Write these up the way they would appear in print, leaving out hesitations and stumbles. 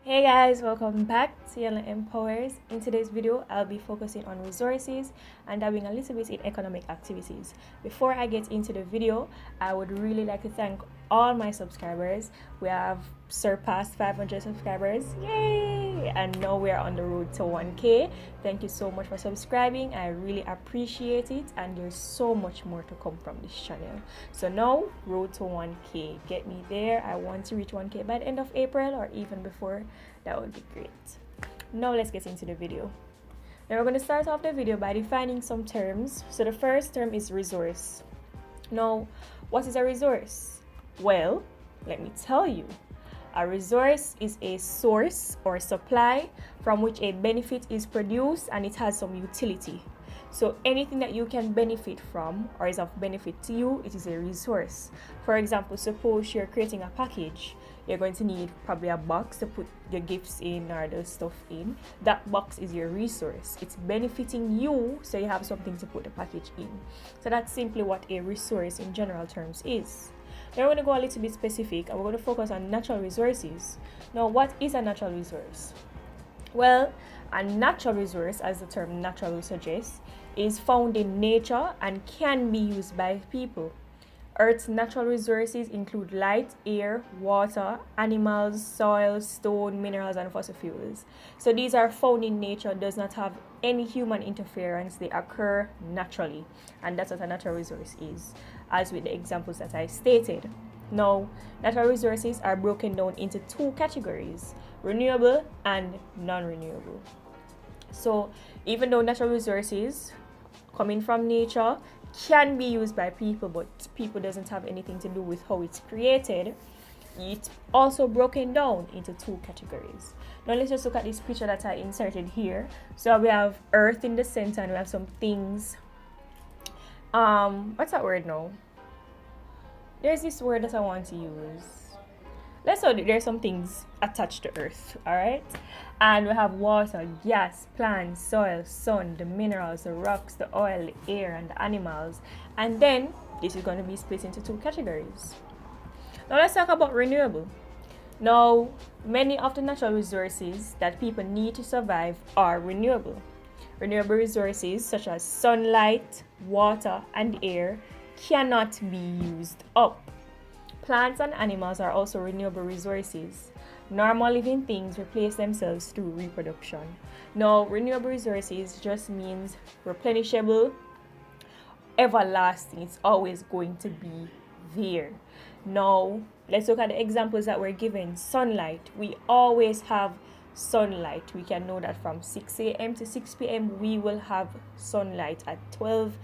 Hey guys, welcome back to Iyanla Empowers. In today's video, I'll be focusing on resources and dabbling a little bit in economic activities. Before I get into the video, I would really like to thank all my subscribers. We have surpassed 500 subscribers. Yay! And now we're on the road to 1K. Thank you so much for subscribing. I really appreciate it, and there's so much more to come from this channel. So now, road to 1K. Get me there. I want to reach 1K by the end of April or even before. That would be great. Now let's get into the video. Now we're going to start off the video by defining some terms. So the first term is resource. Now, what is a resource? Well, let me tell you. A resource is a source or supply from which a benefit is produced and it has some utility. So anything that you can benefit from or is of benefit to you, it is a resource. For example, suppose you're creating a package. You're going to need probably a box to put your gifts in or the stuff in. That box is your resource. It's benefiting you, so you have something to put the package in. So that's simply what a resource in general terms is. Now we're going to go a little bit specific and we're going to focus on natural resources. Now, what is a natural resource? Well, a natural resource, as the term natural suggests, is found in nature and can be used by people. Earth's natural resources include light, air, water, animals, soil, stone, minerals, and fossil fuels. So these are found in nature, does not have any human interference. They occur naturally, and that's what a natural resource is, as with the examples that I stated. Now, natural resources are broken down into two categories: renewable and non-renewable. So even though natural resources coming from nature can be used by people, but people doesn't have anything to do with how it's created, it's also broken down into two categories. Now let's just look at this picture that I inserted here. So we have earth in the center and we have some things. What's that word now? There's this word that I want to use. Let's say there's some things attached to earth, all right? And we have water, gas, plants, soil, sun, the minerals, the rocks, the oil, the air, and the animals. And then this is going to be split into two categories. Now let's talk about renewable. Now, many of the natural resources that people need to survive are renewable. Renewable resources such as sunlight, water, and air cannot be used up. Plants and animals are also renewable resources. Normal living things replace themselves through reproduction. Now, renewable resources just means replenishable, everlasting. It's always going to be there. Now, let's look at the examples that were given. Sunlight. We always have sunlight. We can know that from 6 a.m. to 6 p.m. we will have sunlight. At 12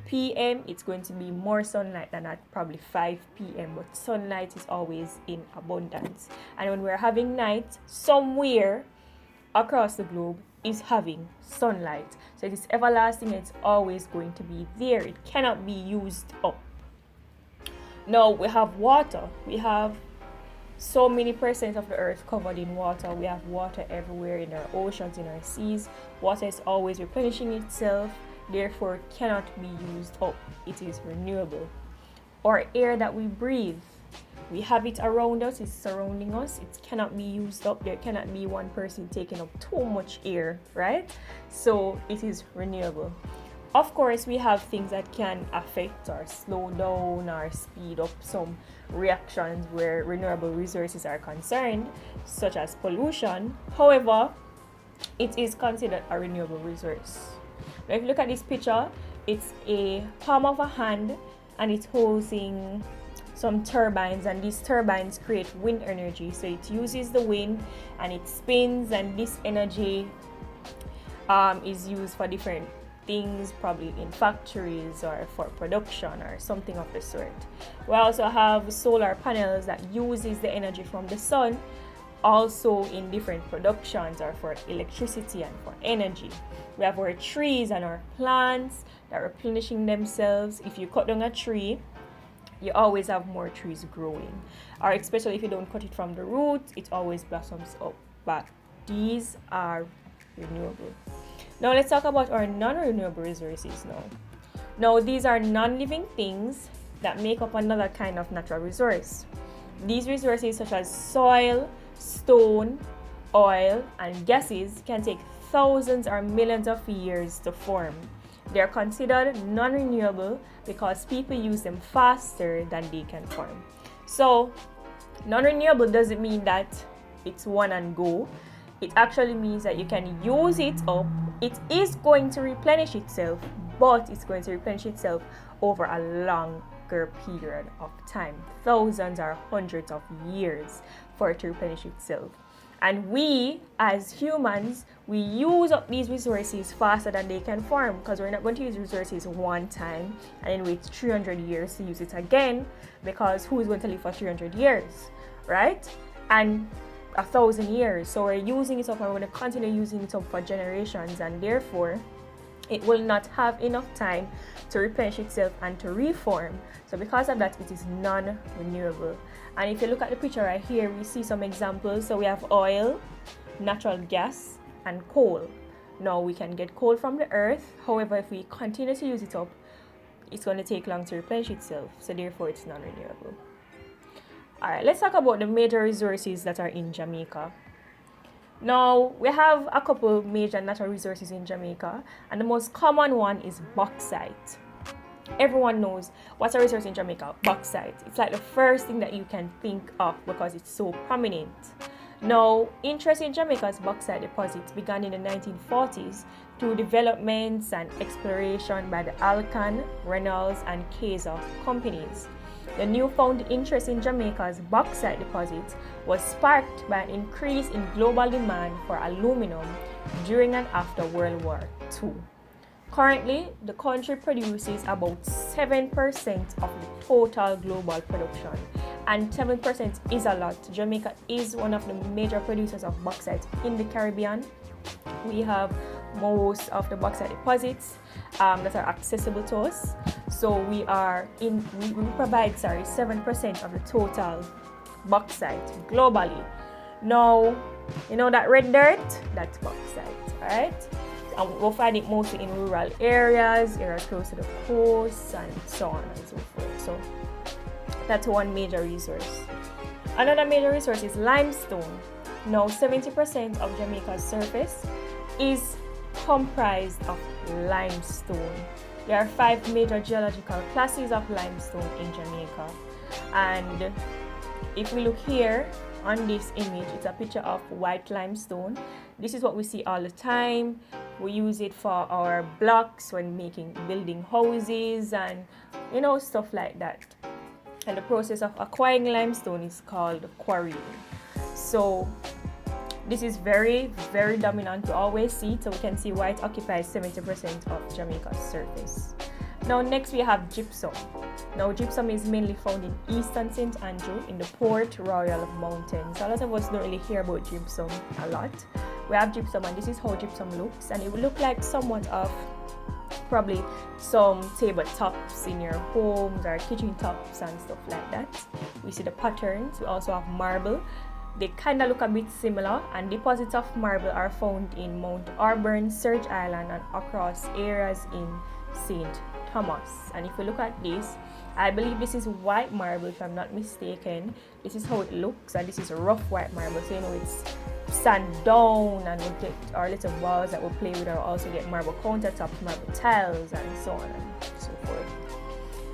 p.m. it's going to be more sunlight than at probably 5 p.m. but sunlight is always in abundance. And when we're having night, somewhere across the globe is having sunlight. So it is everlasting. It's always going to be there. It cannot be used up. Now we have water. We have so many percent of the earth covered in water. We have water everywhere in our oceans, in our seas. Water is always replenishing itself, therefore cannot be used up. It is renewable. Or air that we breathe. We have it around us, it's surrounding us. It cannot be used up. There cannot be one person taking up too much air, right? So it is renewable. Of course, we have things that can affect or slow down or speed up some reactions where renewable resources are concerned, such as pollution. However, it is considered a renewable resource. Now, if you look at this picture, it's a palm of a hand and it's holding some turbines, and these turbines create wind energy. So it uses the wind and it spins, and this energy is used for different things, probably in factories or for production or something of the sort. We also have solar panels that uses the energy from the sun, also in different productions or for electricity and for energy. We have our trees and our plants that are replenishing themselves. If you cut down a tree, you always have more trees growing, or especially if you don't cut it from the root, it always blossoms up. But these are renewable. Now let's talk about our non-renewable resources now. Now these are non-living things that make up another kind of natural resource. These resources such as soil, stone, oil, and gases can take thousands or millions of years to form. They are considered non-renewable because people use them faster than they can form. So, non-renewable doesn't mean that it's one and go. It actually means that you can use it up. It is going to replenish itself, but it's going to replenish itself over a longer period of time, thousands or hundreds of years for it to replenish itself. And we, as humans, we use up these resources faster than they can form, because we're not going to use resources one time and then wait 300 years to use it again, because who is going to live for 300 years, right? And 1,000 years. So we're using it up and we're going to continue using it up for generations, and therefore it will not have enough time to replenish itself and to reform. So because of that, it is non-renewable. And if you look at the picture right here, we see some examples. So we have oil, natural gas, and coal. Now we can get coal from the earth. However, if we continue to use it up, it's going to take long to replenish itself. So therefore, it's non-renewable. Alright, let's talk about the major resources that are in Jamaica. Now, we have a couple major natural resources in Jamaica, and the most common one is bauxite. Everyone knows what's a resource in Jamaica? Bauxite. It's like the first thing that you can think of because it's so prominent. Now, interest in Jamaica's bauxite deposits began in the 1940s through developments and exploration by the Alcan, Reynolds, and Kaiser companies. The newfound interest in Jamaica's bauxite deposits was sparked by an increase in global demand for aluminum during and after World War II. Currently, the country produces about 7% of the total global production, and 7% is a lot. Jamaica is one of the major producers of bauxite in the Caribbean. We have most of the bauxite deposits that are accessible to us. So we provide 7% of the total bauxite globally. Now, you know that red dirt? That's bauxite, alright? And we'll find it mostly in rural areas close to the coast, and so on and so forth. So that's one major resource. Another major resource is limestone. Now, 70% of Jamaica's surface is comprised of limestone. There are 5 major geological classes of limestone in Jamaica. And if we look here on this image, it's a picture of white limestone. This is what we see all the time. We use it for our blocks when building houses and stuff like that. And the process of acquiring limestone is called quarrying. So this is very, very dominant to always see. So we can see why it occupies 70% of Jamaica's surface. Now next we have gypsum. Now gypsum is mainly found in eastern St. Andrew in the Port Royal Mountains. A lot of us don't really hear about gypsum a lot. We have gypsum, and this is how gypsum looks, and it will look like somewhat of probably some tabletops in your homes or kitchen tops and stuff like that. We see the patterns. We also have marble. They kind of look a bit similar, and deposits of marble are found in Mount Auburn, Surge Island, and across areas in St. Thomas. And if you look at this, I believe this is white marble if I'm not mistaken. This is how it looks, and this is rough white marble, so it's sand down, and we'll get our little balls that we'll play with, or also get marble countertops, marble tiles, and so on and so forth.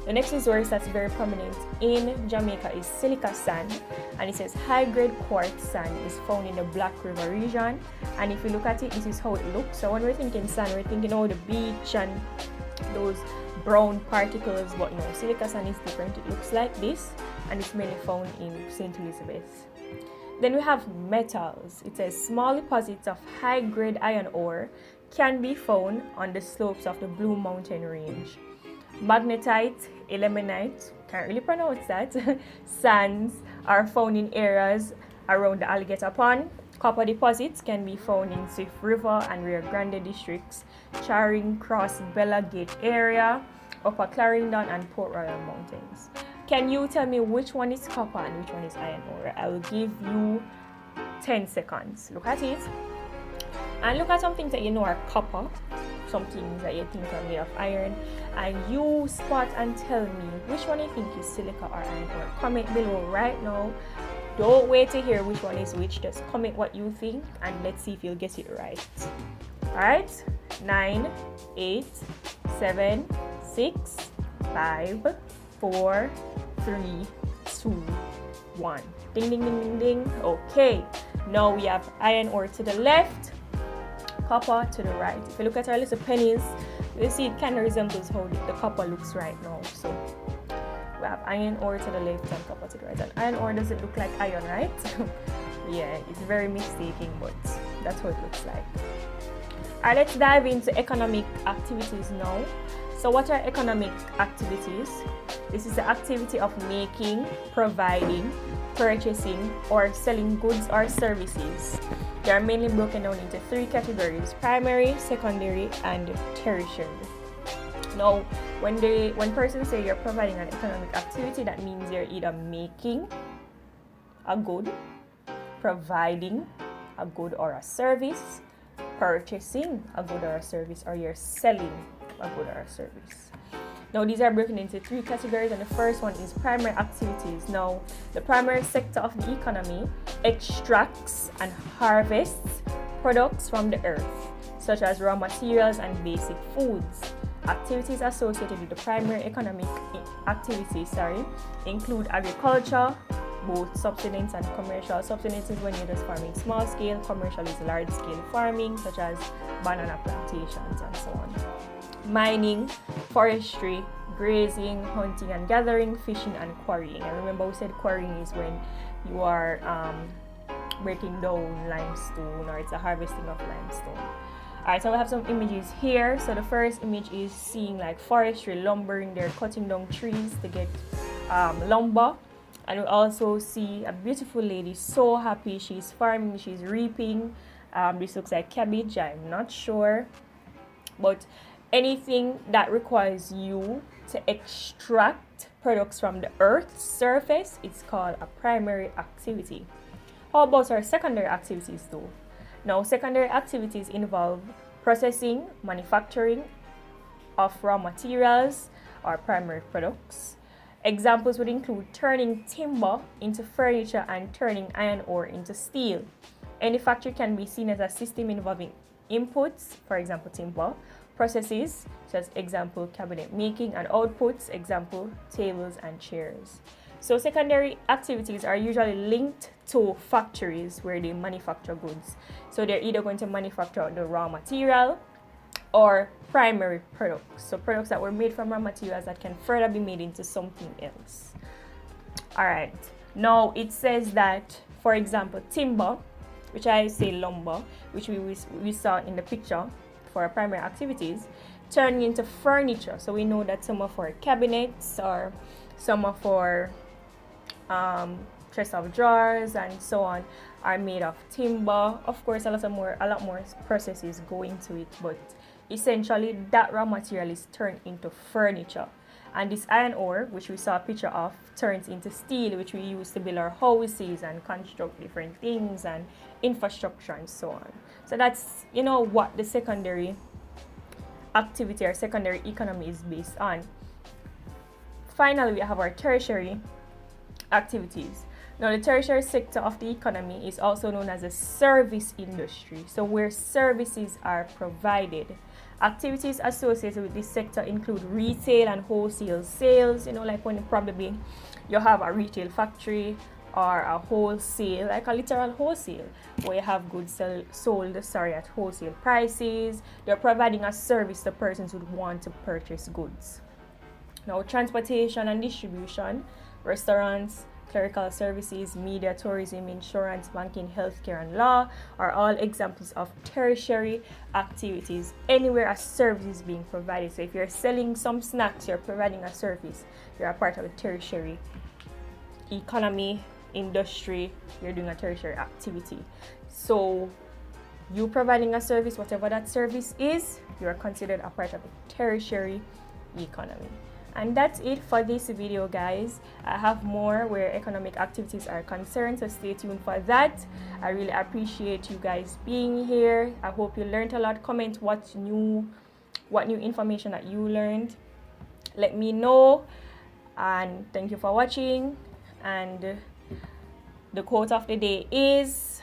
The next resource that's very prominent in Jamaica is silica sand, and it says high-grade quartz sand is found in the Black River region. And if you look at it, this is how it looks. So when we're thinking sand, we're thinking the beach and those brown particles, but no, silica sand is different. It looks like this, and it's mainly found in St. Elizabeth. Then we have metals. It says small deposits of high-grade iron ore can be found on the slopes of the Blue Mountain Range. Magnetite, ilmenite, can't really pronounce that, sands are found in areas around the Alligator Pond. Copper deposits can be found in Swift River and Rio Grande districts, Charing Cross, Bella Gate area, Upper Clarendon, and Port Royal Mountains. Can you tell me which one is copper and which one is iron ore? I will give you 10 seconds. Look at it. And look at some things that you know are copper, some things that you think are made of iron, and you spot and tell me which one you think is silica or iron ore. Comment below right now Don't wait to hear which one is which. Just comment what you think and let's see if you'll get it right. Alright, 9, 8, 7, 6, 5, 4, 3, 2, 1. Ding, ding, ding, ding, ding. Okay, now we have iron ore to the left, copper to the right. If you look at our little pennies, you see it kind of resembles how the copper looks right now. So we have iron ore to the left and copper to the right. And iron ore doesn't look like iron, right? Yeah, it's very mistaking, but that's what it looks like. Alright, let's dive into economic activities now. So what are economic activities? This is the activity of making, providing, purchasing, or selling goods or services. They are mainly broken down into 3 categories: primary, secondary, and tertiary. Now, when persons say you're providing an economic activity, that means you're either making a good, providing a good or a service, purchasing a good or a service, or you're selling a good or a service. Now, these are broken into 3 categories, and the first one is primary activities. Now, the primary sector of the economy extracts and harvests products from the earth, such as raw materials and basic foods. Activities associated with the primary economic activities include agriculture, both subsistence and commercial. Subsistence is when you're just farming small scale, commercial is large scale farming, such as banana plantations and so on. Mining, forestry, grazing, hunting and gathering, fishing and quarrying. And remember, we said quarrying is when you are breaking down limestone, or it's a harvesting of limestone. Alright, so we have some images here. So the first image is seeing like forestry, lumbering. They're cutting down trees to get lumber. And we also see a beautiful lady, so happy. She's farming, she's reaping. This looks like cabbage, I'm not sure. But anything that requires you to extract products from the earth's surface, it's called a primary activity. How about our secondary activities though? Now, secondary activities involve processing, manufacturing of raw materials or primary products. Examples would include turning timber into furniture and turning iron ore into steel. Any factory can be seen as a system involving inputs, for example timber, processes, such as example cabinet making, and outputs, example tables and chairs. So secondary activities are usually linked to factories where they manufacture goods. So they're either going to manufacture the raw material or primary products. So products that were made from raw materials that can further be made into something else. Alright, now it says that, for example, timber, which I say lumber, which we saw in the picture for our primary activities, turning into furniture. So we know that some of our cabinets or some of our chest of drawers and so on are made of timber. Of course, a lot more processes go into it, but essentially that raw material is turned into furniture. And this iron ore, which we saw a picture of, turns into steel, which we use to build our houses and construct different things and infrastructure and so on. So that's, what the secondary activity or secondary economy is based on. Finally, we have our tertiary activities. Now, the tertiary sector of the economy is also known as a service industry, so where services are provided. Activities associated with this sector include retail and wholesale sales, like when probably you have a retail factory or a wholesale, like a literal wholesale, where you have goods sold at wholesale prices. They're providing a service to persons who want to purchase goods. Now, transportation and distribution, restaurants, clerical services, media, tourism, insurance, banking, healthcare, and law are all examples of tertiary activities, anywhere a service is being provided. So if you're selling some snacks, you're providing a service, you're a part of a tertiary economy, industry, you're doing a tertiary activity. So you providing a service, whatever that service is, you're considered a part of a tertiary economy. And that's it for this video, guys. I have more where economic activities are concerned, so stay tuned for that. I really appreciate you guys being here. I hope you learned a lot. Comment what new information that you learned. Let me know. And thank you for watching. And The quote of the day is,